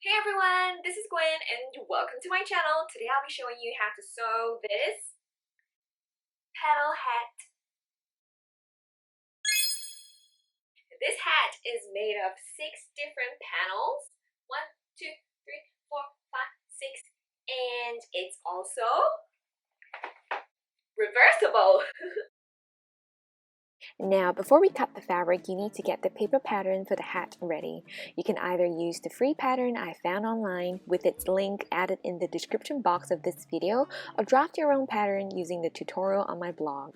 Hey everyone, this is Gwen and welcome to my channel. Today I'll be showing you how to sew this petal hat. This hat is made of 6 different panels. 1, 2, 3, 4, 5, 6, and it's also reversible. Now, before we cut the fabric, you need to get the paper pattern for the hat ready. You can either use the free pattern I found online with its link added in the description box of this video, or draft your own pattern using the tutorial on my blog.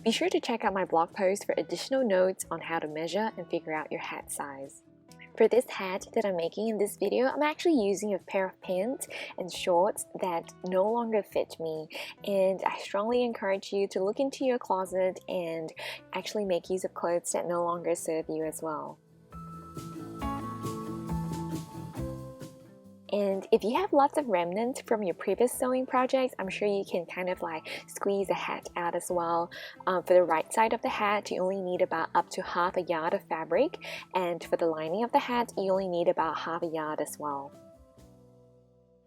Be sure to check out my blog post for additional notes on how to measure and figure out your hat size. For this hat that I'm making in this video, I'm actually using a pair of pants and shorts that no longer fit me, and I strongly encourage you to look into your closet and actually make use of clothes that no longer serve you as well. And if you have lots of remnants from your previous sewing projects, I'm sure you can kind of like squeeze a hat out as well. For the right side of the hat, you only need about up to half a yard of fabric, and for the lining of the hat, you only need about half a yard as well.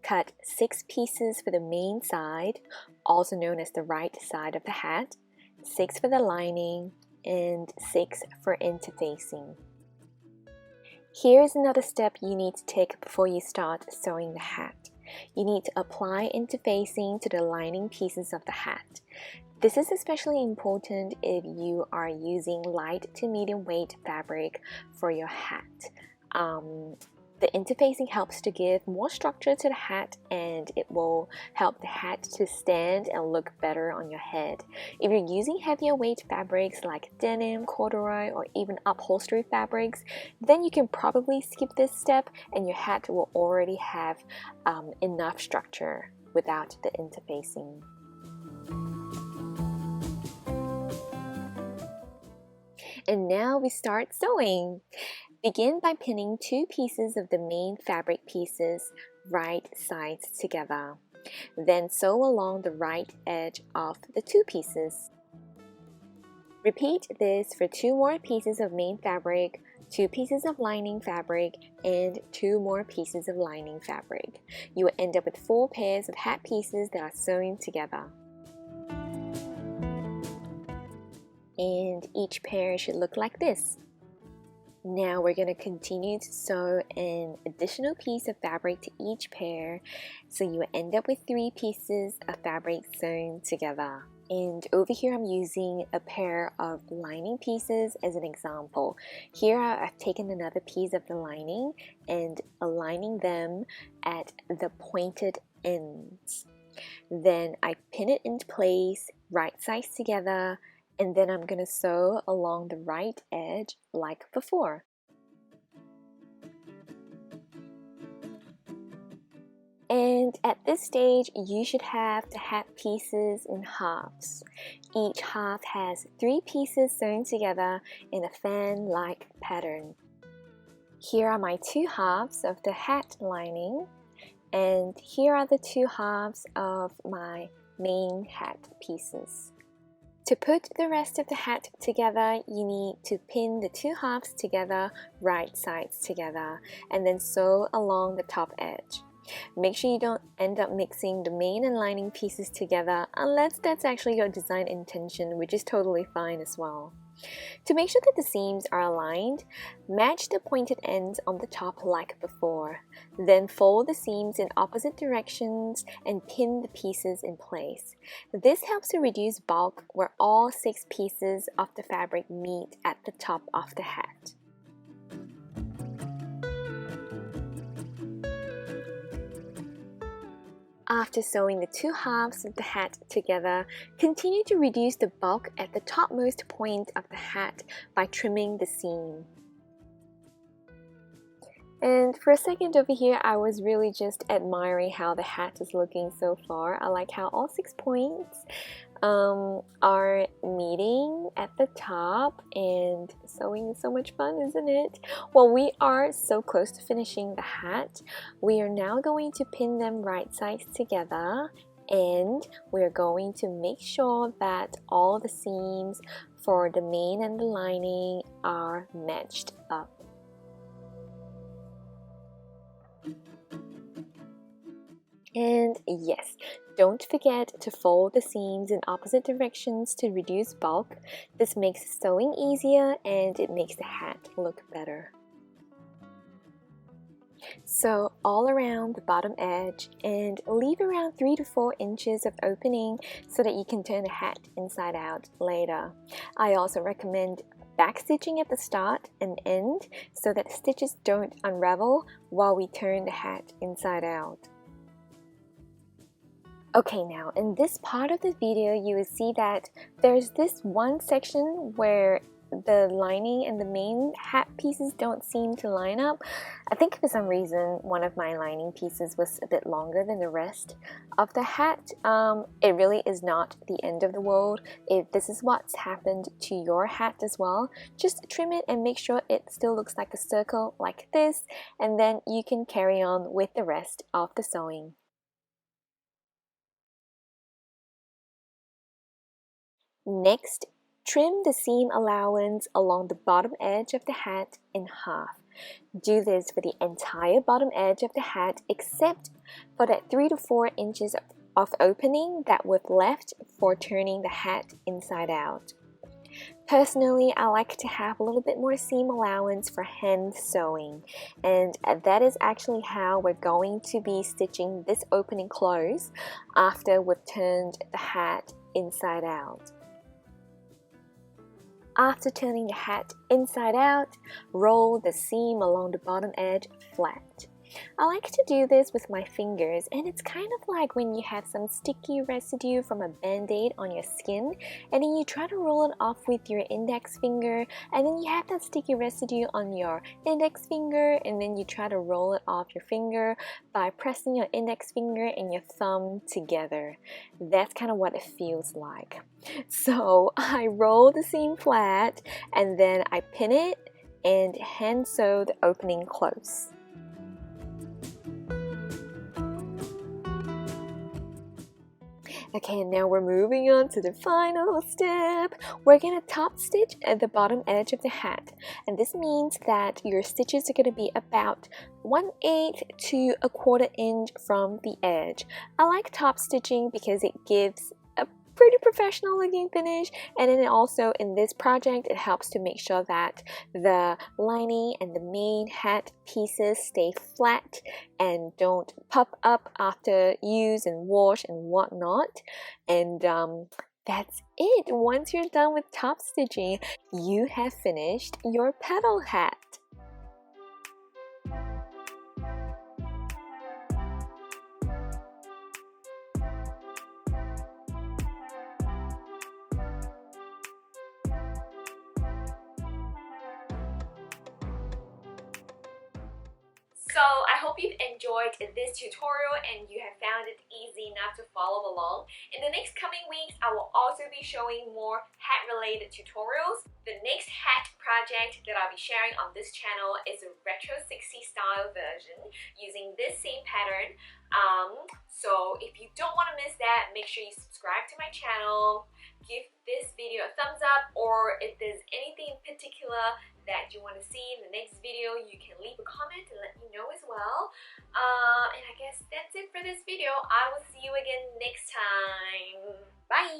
Cut 6 pieces for the main side, also known as the right side of the hat, 6 for the lining, and 6 for interfacing. Here's another step you need to take before you start sewing the hat. You need to apply interfacing to the lining pieces of the hat. This is especially important if you are using light to medium weight fabric for your hat. The interfacing helps to give more structure to the hat, and it will help the hat to stand and look better on your head. If you're using heavier weight fabrics like denim, corduroy, or even upholstery fabrics, then you can probably skip this step and your hat will already have enough structure without the interfacing. And now we start sewing. Begin by pinning 2 pieces of the main fabric pieces right sides together. Then sew along the right edge of the 2 pieces. Repeat this for 2 more pieces of main fabric, 2 pieces of lining fabric, and 2 more pieces of lining fabric. You will end up with 4 pairs of hat pieces that are sewn together. And each pair should look like this. Now we're going to continue to sew an additional piece of fabric to each pair, so you end up with 3 pieces of fabric sewn together. And over here I'm using a pair of lining pieces as an example. Here I've taken another piece of the lining and aligning them at the pointed ends. Then I pin it into place, right sides together, and then I'm going to sew along the right edge like before. And at this stage, you should have the hat pieces in halves. Each half has 3 pieces sewn together in a fan-like pattern. Here are my 2 halves of the hat lining, and here are the 2 halves of my main hat pieces. To put the rest of the hat together, you need to pin the 2 halves together, right sides together, and then sew along the top edge. Make sure you don't end up mixing the main and lining pieces together unless that's actually your design intention, which is totally fine as well. To make sure that the seams are aligned, match the pointed ends on the top like before. Then fold the seams in opposite directions and pin the pieces in place. This helps to reduce bulk where all 6 pieces of the fabric meet at the top of the hat. After sewing the 2 halves of the hat together, continue to reduce the bulk at the topmost point of the hat by trimming the seam. And for a second over here, I was really just admiring how the hat is looking so far. I like how all 6 points are meeting at the top, and sewing is so much fun, isn't it? Well, we are so close to finishing the hat. We are now going to pin them right sides together, and we're going to make sure that all the seams for the main and the lining are matched up. And yes, don't forget to fold the seams in opposite directions to reduce bulk. This makes sewing easier and it makes the hat look better. Sew all around the bottom edge and leave around 3 to 4 inches of opening so that you can turn the hat inside out later. I also recommend backstitching at the start and end so that stitches don't unravel while we turn the hat inside out. Okay, now in this part of the video you will see that there's this one section where the lining and the main hat pieces don't seem to line up. I think for some reason one of my lining pieces was a bit longer than the rest of the hat. It really is not the end of the world. If this is what's happened to your hat as well, just trim it and make sure it still looks like a circle like this, and then you can carry on with the rest of the sewing. Next, trim the seam allowance along the bottom edge of the hat in half. Do this for the entire bottom edge of the hat except for that 3 to 4 inches of opening that was left for turning the hat inside out. Personally, I like to have a little bit more seam allowance for hand sewing, and that is actually how we're going to be stitching this opening close after we've turned the hat inside out. After turning the hat inside out, roll the seam along the bottom edge flat. I like to do this with my fingers, and it's kind of like when you have some sticky residue from a band-aid on your skin and then you try to roll it off with your index finger, and then you have that sticky residue on your index finger, and then you try to roll it off your finger by pressing your index finger and your thumb together. That's kind of what it feels like. So I roll the seam flat and then I pin it and hand sew the opening close. Okay, now we're moving on to the final step. We're going to top stitch at the bottom edge of the hat, and this means that your stitches are going to be about 1/8 to 1/4 inch from the edge. I like top stitching because it gives a pretty professional looking finish, and then also in this project it helps to make sure that the lining and the main hat pieces stay flat and don't puff up after use and wash and whatnot. And that's it. Once you're done with top stitching, you have finished your petal hat. So I hope you've enjoyed this tutorial and you have found it easy enough to follow along. In the next coming weeks, I will also be showing more hat related tutorials. The next hat project that I'll be sharing on this channel is a retro 60s style version using this same pattern. So if you don't want to miss that, make sure you subscribe to my channel, give this video a thumbs up, or if there's anything in particular that you want to see in the next video, you can leave a comment and let me know as well. And I guess that's it for this video. I will see you again next time. Bye!